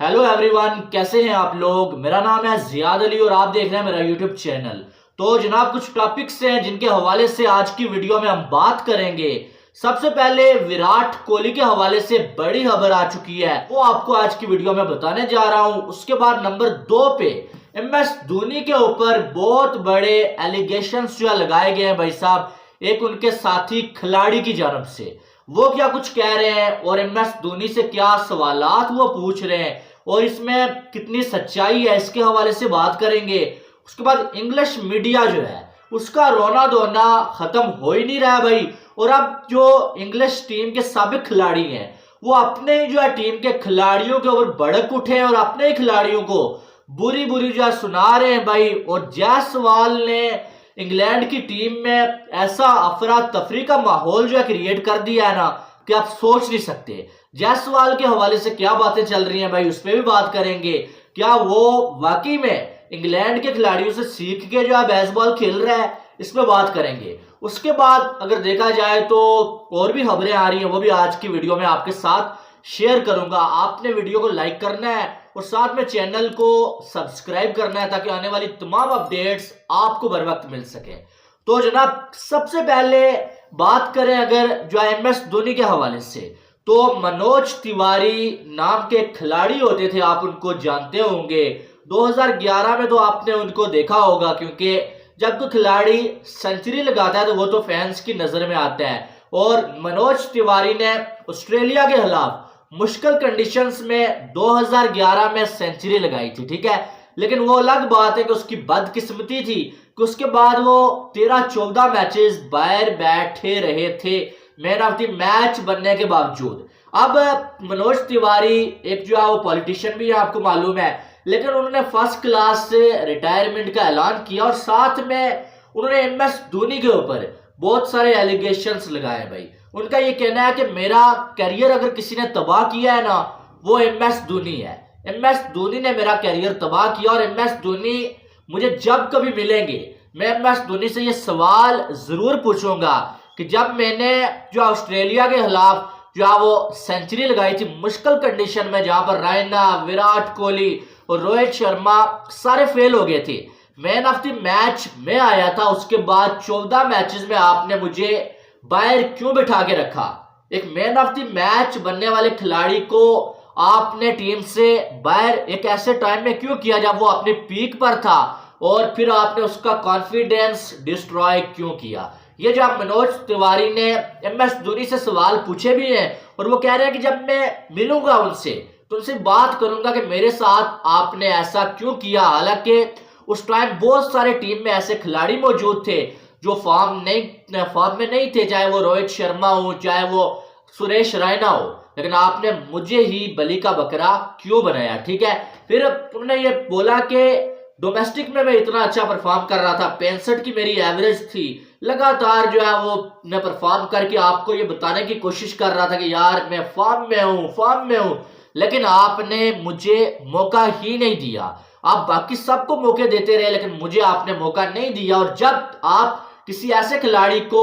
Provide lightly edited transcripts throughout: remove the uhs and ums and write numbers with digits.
Hello everyone, कैसे हैं आप लोग। मेरा नाम है जियाद अली और आप देख रहे हैं मेरा यूट्यूब चैनल। तो जनाब, कुछ टॉपिक्स हैं जिनके हवाले से आज की वीडियो में हम बात करेंगे। सबसे पहले विराट कोहली के हवाले से बड़ी खबर आ चुकी है, वो आपको आज की वीडियो में बताने जा रहा हूं। उसके बाद नंबर 2 पे एमएस धोनी के ऊपर बहुत बड़े एलिगेशंस जो लगाए गए हैं भाई साहब, एक उनके साथी खिलाड़ी की जानब से। वो क्या कुछ कह रहे हैं और एमएस धोनी से क्या सवालात वो पूछ रहे हैं और इसमें कितनी सच्चाई है, इसके हवाले से बात करेंगे। उसके बाद इंग्लिश मीडिया जो है उसका रोना धोना खत्म हो ही नहीं रहा भाई। और अब जो इंग्लिश टीम के साबिक खिलाड़ी हैं वो अपने जो है टीम के खिलाड़ियों के ऊपर भड़क उठे और अपने खिलाड़ियों को बुरी बुरी जो है सुना रहे हैं भाई। और जायसवाल ने इंग्लैंड की टीम में ऐसा अफरा तफरी का माहौल जो है क्रिएट कर दिया है ना कि आप सोच नहीं सकते। जायसवाल के हवाले से क्या बातें चल रही हैं भाई, उस पर भी बात करेंगे। क्या वो वाकई में इंग्लैंड के खिलाड़ियों से सीख के जो है बेसबॉल खेल रहा है, इस पर बात करेंगे। उसके बाद अगर देखा जाए तो और भी खबरें आ रही हैं, वो भी आज की वीडियो में आपके साथ शेयर करूंगा। आपने वीडियो को लाइक करना है और साथ में चैनल को सब्सक्राइब करना है ताकि आने वाली तमाम अपडेट्स आपको बर वक्त मिल सके। तो जनाब, सबसे पहले बात करें अगर जो एमएस धोनी के हवाले से, तो मनोज तिवारी नाम के खिलाड़ी होते थे, आप उनको जानते होंगे। 2011 में तो आपने उनको देखा होगा, क्योंकि जब कोई खिलाड़ी सेंचुरी लगाता है तो वो तो फैंस की नजर में आता है। और मनोज तिवारी ने ऑस्ट्रेलिया के खिलाफ मुश्किल कंडीशंस में 2011 में सेंचुरी लगाई थी, ठीक है। लेकिन वो अलग बात है कि उसकी बदकिस्मती थी कि उसके बाद वो 13-14 मैचेस बाहर बैठे रहे थे मैन ऑफ द मैच बनने के बावजूद। अब मनोज तिवारी एक जो है वो पॉलिटिशियन भी है, आपको मालूम है, लेकिन उन्होंने फर्स्ट क्लास से रिटायरमेंट का ऐलान किया और साथ में उन्होंने एमएस धोनी के ऊपर बहुत सारे एलिगेशंस लगाए भाई। उनका ये कहना है कि मेरा करियर अगर किसी ने तबाह किया है ना, वो एमएस धोनी है। एमएस धोनी ने मेरा करियर तबाह किया और एमएस धोनी मुझे जब कभी मिलेंगे मैं एमएस धोनी से ये सवाल जरूर पूछूंगा कि जब मैंने जो ऑस्ट्रेलिया के खिलाफ जो है वो सेंचुरी लगाई थी मुश्किल कंडीशन में, जहां पर रैना, विराट कोहली और रोहित शर्मा सारे फेल हो गए थे, मैन ऑफ द मैच में आया था। उसके बाद 14 मैचेस में आपने मुझे बाहर क्यों बिठा के रखा। एक मैन ऑफ द मैच बनने वाले खिलाड़ी को आपने टीम से बाहर एक ऐसे टाइम में क्यों किया जब वो अपने पीक पर था, और फिर आपने उसका कॉन्फिडेंस डिस्ट्रॉय क्यों किया। ये जो आप मनोज तिवारी ने एमएस धोनी से सवाल पूछे भी हैं और वो कह रहे हैं कि जब मैं मिलूंगा उनसे तो उनसे बात करूंगा कि मेरे साथ आपने ऐसा क्यों किया। हालांकि उस टाइम बहुत सारे टीम में ऐसे खिलाड़ी मौजूद थे जो फॉर्म में नहीं थे, चाहे वो रोहित शर्मा हो, चाहे वो सुरेश रैना हो, लेकिन आपने मुझे ही बलि का बकरा क्यों बनाया, ठीक है। फिर उन्होंने ये बोला कि डोमेस्टिक में मैं इतना अच्छा परफॉर्म कर रहा था, 65 की मेरी एवरेज थी, लगातार जो है वो मैं परफॉर्म करके आपको ये बताने की कोशिश कर रहा था कि यार मैं फॉर्म में हूं, लेकिन आपने मुझे मौका ही नहीं दिया। आप बाकी सबको मौके देते रहे लेकिन मुझे आपने मौका नहीं दिया। और जब आप किसी ऐसे खिलाड़ी को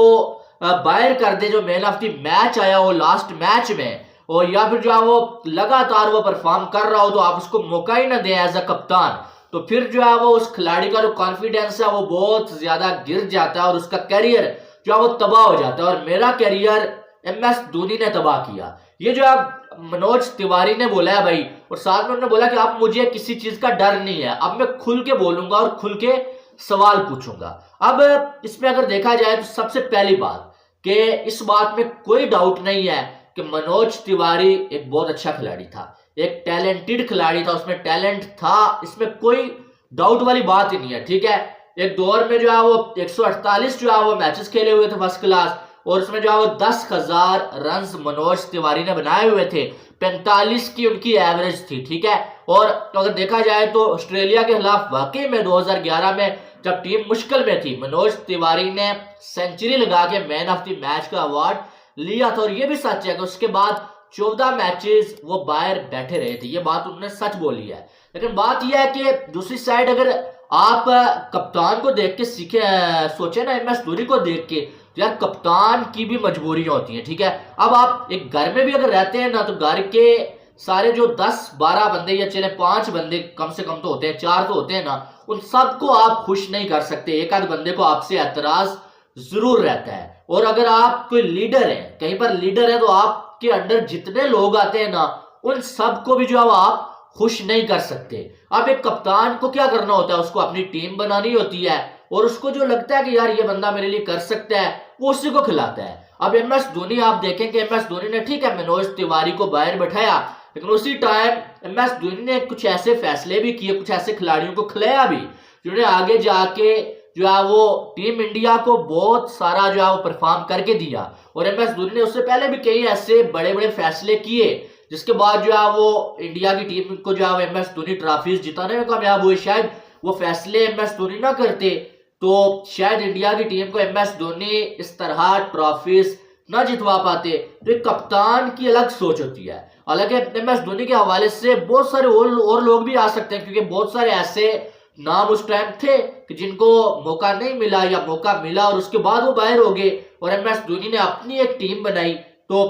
बाहर कर दे जो मैन ऑफ द मैच आया हो लास्ट मैच में, और या फिर जो है वो लगातार वो परफॉर्म कर रहा हो, तो आप उसको मौका ही ना दें एज अ कप्तान, तो फिर जो है वो उस खिलाड़ी का जो कॉन्फिडेंस है वो बहुत ज्यादा गिर जाता है और उसका करियर जो है वो तबाह हो जाता है। और मेरा करियर एमएस धोनी ने तबाह किया, ये जो है मनोज तिवारी ने बोला है भाई। और साथ में उन्होंने बोला कि अब मुझे किसी चीज का डर नहीं है, अब मैं खुल के बोलूंगा और खुल के सवाल पूछूंगा। अब इसमें अगर देखा जाए तो सबसे पहली बात कि इस बात में कोई डाउट नहीं है कि मनोज तिवारी एक बहुत अच्छा खिलाड़ी था, एक टैलेंटेड खिलाड़ी था, उसमें टैलेंट था, इसमें कोई डाउट वाली बात ही नहीं है, ठीक है। एक दौर में जो है वो 148 जो है वो मैचेस खेले हुए थे फर्स्ट क्लास, और उसमें जो है वो 10,000 रन मनोज तिवारी ने बनाए हुए थे, 45 की उनकी एवरेज थी, ठीक है। और अगर देखा जाए तो ऑस्ट्रेलिया के खिलाफ वाकई में 2011 में जब टीम मुश्किल में थी, मनोज तिवारी ने सेंचुरी लगा के मैन ऑफ द मैच का अवार्ड लिया था। और ये भी सच है कि उसके बाद 14 मैचेस वो बाहर बैठे रहे थे, ये बात उन्होंने सच बोली है। लेकिन बात यह है कि दूसरी साइड अगर आप कप्तान को देख के सीखे, सोचे ना एमएस धोनी को देख के, तो यार कप्तान की भी मजबूरियां होती हैं, ठीक है। अब आप एक घर में भी अगर रहते हैं ना, तो घर के सारे जो 10-12 बंदे या चले 5 बंदे कम से कम तो होते हैं, 4 तो होते हैं ना, उन सबको आप खुश नहीं कर सकते। एक आध बंदे को आपसे एतराज जरूर रहता है। और अगर आप कोई लीडर है, कहीं पर लीडर है, तो आपके अंडर जितने लोग आते हैं ना, उन सबको भी जो है आप खुश नहीं कर सकते। अब एक कप्तान को क्या करना होता है, उसको अपनी टीम बनानी होती है और उसको जो लगता है कि यार ये बंदा मेरे लिए कर सकता है, वो उसी को खिलाता है। अब MS धोनी आप देखेंगे, MS धोनी ने ठीक है मनोज तिवारी को बाहर बैठाया, लेकिन उसी टाइम MS धोनी ने कुछ ऐसे फैसले भी किए, कुछ ऐसे खिलाड़ियों को खिलाया भी जिन्होंने आगे जाके जो है वो टीम इंडिया को बहुत सारा जो है वो परफॉर्म करके दिया। और MS धोनी ने उससे पहले भी कई ऐसे बड़े बड़े फैसले किए जिसके बाद जो है वो इंडिया की टीम को जो है MS धोनी ट्रॉफीज जिताने में कामयाब हुए। शायद वो फैसले MS धोनी ना करते तो शायद इंडिया की टीम को MS धोनी इस तरह ट्रॉफीज ना जितवा पाते। तो एक कप्तान की अलग सोच होती है। हालांकि MS धोनी के हवाले से बहुत सारे और लोग भी आ सकते हैं, क्योंकि बहुत सारे ऐसे नाम उस टाइम थे कि जिनको मौका नहीं मिला या मौका मिला और उसके बाद वो बाहर हो गए और MS धोनी ने अपनी एक टीम बनाई। तो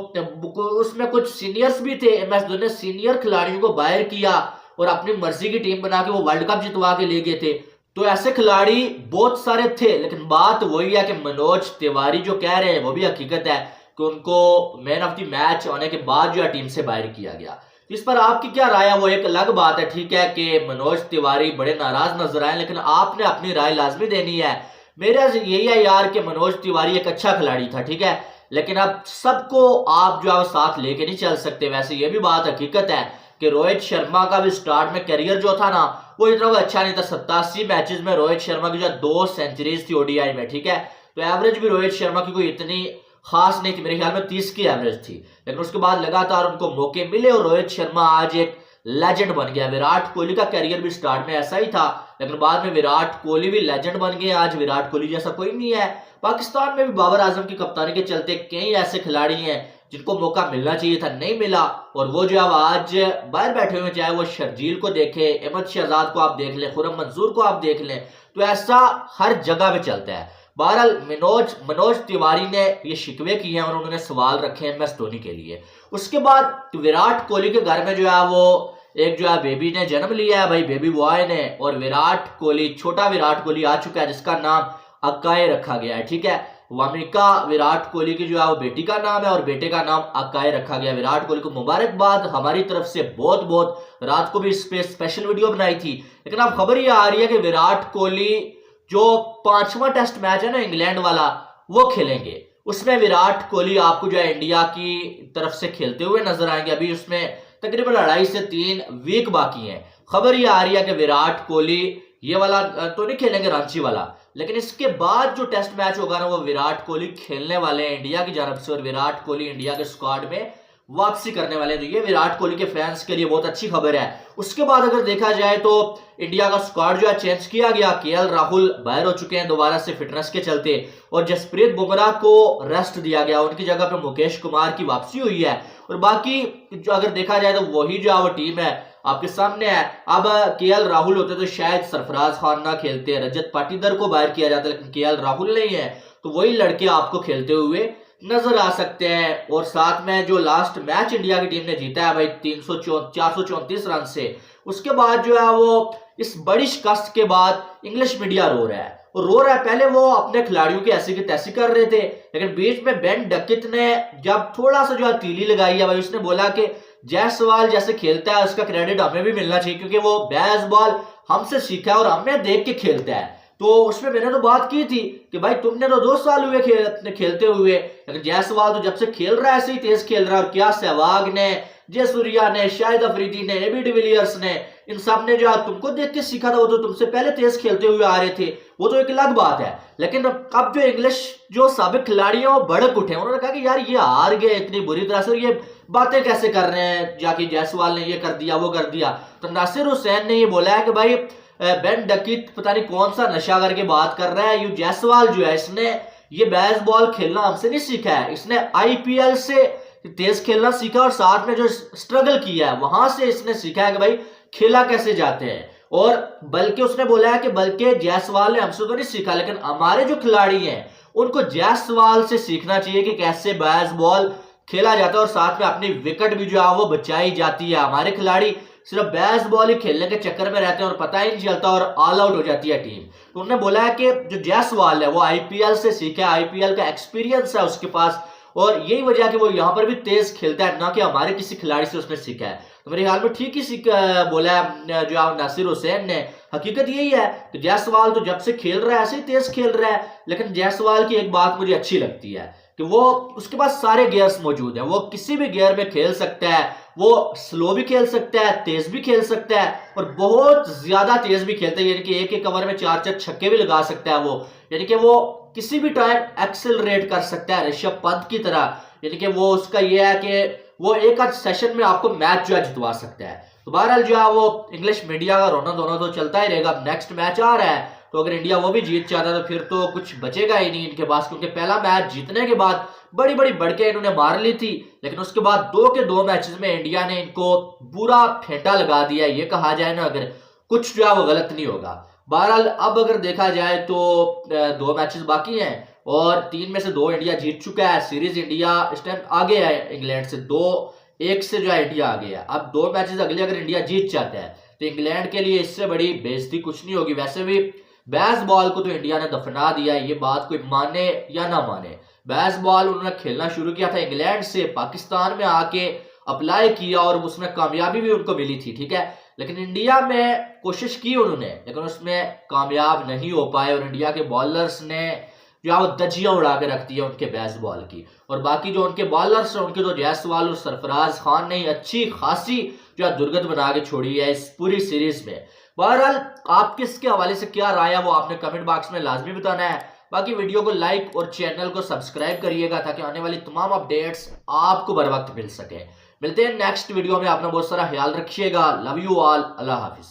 उसमें कुछ सीनियर्स भी थे, MS धोनी ने सीनियर खिलाड़ियों को बाहर किया और अपनी मर्जी की टीम बना के वो वर्ल्ड कप जितवा के ले गए थे। तो ऐसे खिलाड़ी बहुत सारे थे, लेकिन बात वही है कि मनोज तिवारी जो कह रहे हैं वो भी हकीकत है कि उनको मैन ऑफ द मैच होने के बाद जो है टीम से बाहर किया गया। इस पर आपकी क्या राय है, वो एक अलग बात है। ठीक है कि मनोज तिवारी बड़े नाराज नजर आए, लेकिन आपने अपनी राय लाजमी देनी है। मेरा यही है यार कि मनोज तिवारी एक अच्छा खिलाड़ी था, ठीक है, लेकिन अब सबको आप जो है साथ लेके नहीं चल सकते। वैसे ये भी बात हकीकत है कि रोहित शर्मा का भी स्टार्ट में करियर जो था ना, वो इतना अच्छा नहीं था। 87 मैचेस में रोहित शर्मा की जो 2 सेंचुरीज थी ODI में, ठीक है, तो एवरेज भी रोहित शर्मा की कोई इतनी खास नहीं थी, मेरे ख्याल में 30 की एवरेज थी। लेकिन उसके बाद लगातार उनको मौके मिले और रोहित शर्मा आज एक लेजेंड बन गया। विराट कोहली का करियर भी स्टार्ट में ऐसा ही था, लेकिन बाद में विराट कोहली भी लेजेंड बन गए। आज विराट कोहली जैसा कोई नहीं है। पाकिस्तान में भी बाबर आजम की कप्तानी के चलते कई ऐसे खिलाड़ी हैं जिनको मौका मिलना चाहिए था, नहीं मिला, और वो जो अब आज बाहर बैठे हुए, चाहे वो शर्जील को देखे, अहमद शहजाद को आप देख लें, खुरम मंसूर को आप देख लें, तो ऐसा हर जगह पे चलता है। बहरहाल मनोज तिवारी ने ये शिकवे किए हैं और उन्होंने सवाल रखे हैं MS धोनी के लिए। उसके बाद विराट कोहली के घर में जो है वो एक जो है बेबी ने जन्म लिया है भाई, बेबी बॉय ने, और विराट कोहली, छोटा विराट कोहली आ चुका है जिसका नाम अक्काई रखा गया है, ठीक है। वामिका विराट कोहली की जो है वो बेटी का नाम है और बेटे का नाम अक्काई रखा गया। विराट कोहली को मुबारकबाद हमारी तरफ से बहुत बहुत। रात को भी इस पे स्पेशल वीडियो बनाई थी, लेकिन अब खबर ये आ रही है कि विराट कोहली जो 5वां टेस्ट मैच है ना इंग्लैंड वाला, वो खेलेंगे। उसमें विराट कोहली आपको जो है इंडिया की तरफ से खेलते हुए नजर आएंगे। अभी उसमें तकरीबन 2.5 से 3 वीक बाकी हैं। खबर ये आ रही है कि विराट कोहली ये वाला तो नहीं खेलेंगे, रांची वाला, लेकिन इसके बाद जो टेस्ट मैच होगा ना, वो विराट कोहली खेलने वाले हैं इंडिया की जानब से, और विराट कोहली इंडिया के स्क्वाड में वापसी करने वाले हैं। तो ये विराट कोहली के फैंस के लिए बहुत अच्छी खबर है। उसके बाद अगर देखा जाए तो इंडिया का स्क्वाड जो है चेंज किया गया। KL राहुल बाहर हो चुके हैं दोबारा से फिटनेस के चलते, और जसप्रीत बुमराह को रेस्ट दिया गया। उनकी जगह पे मुकेश कुमार की वापसी हुई है। और बाकी जो अगर देखा जाए तो वही जो है वो टीम है आपके सामने है। अब KL राहुल होते तो शायद सरफराज खान ना खेलते, रजत पाटीदार को बाहर किया जाता, लेकिन KL राहुल नहीं है, तो वही लड़के आपको खेलते हुए नजर आ सकते हैं। और साथ में जो लास्ट मैच इंडिया की टीम ने जीता है भाई 434 रन से, उसके बाद जो है वो इस बड़ी शिकस्त के बाद इंग्लिश मीडिया रो रहा है। और रो रहा है, पहले वो अपने खिलाड़ियों की ऐसी की तैसी कर रहे थे, लेकिन बीच में बेन डकिट ने जब थोड़ा सा जो है तीली लगाई है भाई, उसने बोला कि जायसवाल जैसे खेलता है उसका क्रेडिट हमें भी मिलना चाहिए, क्योंकि वो बेसबॉल हमसे सीखा है और हमें देख के खेलता है। तो उसमें मैंने तो बात की थी कि भाई तुमने तो 2 साल हुए खेलते हुए, लेकिन जायसवाल तो जब से खेल रहा है ऐसे ही तेज खेल रहा है। और क्या सहवाग ने, जयसूर्या ने, शाहिद अफरीदी ने, AB डिविलियर्स ने, इन सब ने जो तुमको देख के सीखा था, वो तो तुमसे पहले तेज खेलते हुए आ रहे थे, वो तो एक अलग बात है। लेकिन अब जो इंग्लिश जो साबिक खिलाड़ी हैं वो भड़क उठे, उन्होंने कहा कि यार ये हार गए इतनी बुरी तरह से, ये बातें कैसे कर रहे हैं, जाके जायसवाल ने ये कर दिया वो कर दिया। तो नासिर हुसैन ने ये बोला है कि भाई बेन डकिट पता नहीं कौन सा नशा करके बात कर रहा है, यू जायसवाल जो है इसने ये बेसबॉल खेलना हमसे नहीं सीखा है, इसने IPL से तेज खेलना सीखा और साथ में जो स्ट्रगल किया है वहां से इसने सीखा है कि भाई खेला कैसे जाते हैं। और बल्कि उसने बोला है कि बल्कि जायसवाल ने हमसे तो नहीं सीखा, लेकिन हमारे जो खिलाड़ी हैं उनको जायसवाल से सीखना चाहिए कि कैसे बेसबॉल खेला जाता है और साथ में अपनी विकेट भी जो है वो बचाई जाती है। हमारे खिलाड़ी सिर्फ बैस बॉल ही खेलने के चक्कर में रहते हैं और पता ही नहीं चलता और ऑल आउट हो जाती है टीम। तो उन्होंने बोला है कि जो जायसवाल है वो आईपीएल से सीखा है, आईपीएल का एक्सपीरियंस है उसके पास, और यही वजह है कि वो यहाँ पर भी तेज खेलता है, ना कि हमारे किसी खिलाड़ी से उसने सीखा है। तो मेरे ख्याल में ठीक ही बोला है जो नासिर हुसैन ने। हकीकत यही है कि जायसवाल तो जब से खेल रहा है ऐसे ही तेज खेल रहा है, लेकिन जायसवाल की एक बात मुझे अच्छी लगती है कि वो उसके पास सारे गियर्स मौजूद हैं, वो किसी भी गियर में खेल सकता है, वो स्लो भी खेल सकता है, तेज भी खेल सकता है और बहुत ज्यादा तेज भी खेलता है, यानी कि एक एक ओवर में 4-4 छक्के भी लगा सकता है वो, यानी कि वो किसी भी टाइम एक्सेलरेट कर सकता है ऋषभ पंत की तरह। यानी कि वो उसका ये है कि वो एक आध सेशन में आपको मैच जो है जितवा सकता है। तो बहरहाल जो है वो इंग्लिश मीडिया का रोना धोना तो चलता ही रहेगा। नेक्स्ट मैच आ रहा है, तो अगर इंडिया वो भी जीत चाहता है तो फिर तो कुछ बचेगा ही नहीं इनके पास, क्योंकि पहला मैच जीतने के बाद बड़ी बड़ी बढ़के इन्होंने मार ली थी, लेकिन उसके बाद 2 के 2 मैचेस में इंडिया ने इनको पूरा फेंटा लगा दिया। ये कहा जाए ना, अगर कुछ जो है वो गलत नहीं होगा। बहरहाल अब अगर देखा जाए तो 2 मैचेस बाकी हैं और 3 में से 2 इंडिया जीत चुका है। सीरीज इंडिया इस टाइम आगे है इंग्लैंड से, 2-1 से जो है इंडिया आ गया। अब 2 मैचेस अगले अगर इंडिया जीत जाता है तो इंग्लैंड के लिए इससे बड़ी बेइज्जती कुछ नहीं होगी। वैसे भी बैस बॉल को तो इंडिया ने दफना दिया, ये बात कोई माने या ना माने। बैस बॉल उन्होंने खेलना शुरू किया था इंग्लैंड से, पाकिस्तान में आके अप्लाई किया और उसमें कामयाबी भी उनको मिली थी, ठीक है। लेकिन इंडिया में कोशिश की उन्होंने, लेकिन उसमें कामयाब नहीं हो पाए और इंडिया के बॉलर्स ने जो है वो दजियां उड़ा के रख दी है उनके बैस बॉल की। और बाकी जो उनके बॉलर्स हैं उनके तो जायसवाल और सरफराज खान ने अच्छी खासी जो है दुर्गत बना के छोड़ी है इस पूरी सीरीज में। बहरहाल आप किसके हवाले से क्या राय है वो आपने कमेंट बॉक्स में लाजमी बताना है। बाकी वीडियो को लाइक और चैनल को सब्सक्राइब करिएगा ताकि आने वाली तमाम अपडेट्स आपको बर वक्त मिल सके। मिलते हैं नेक्स्ट वीडियो में, अपना बहुत सारा ख्याल रखिएगा। Love you all, Allah Hafiz.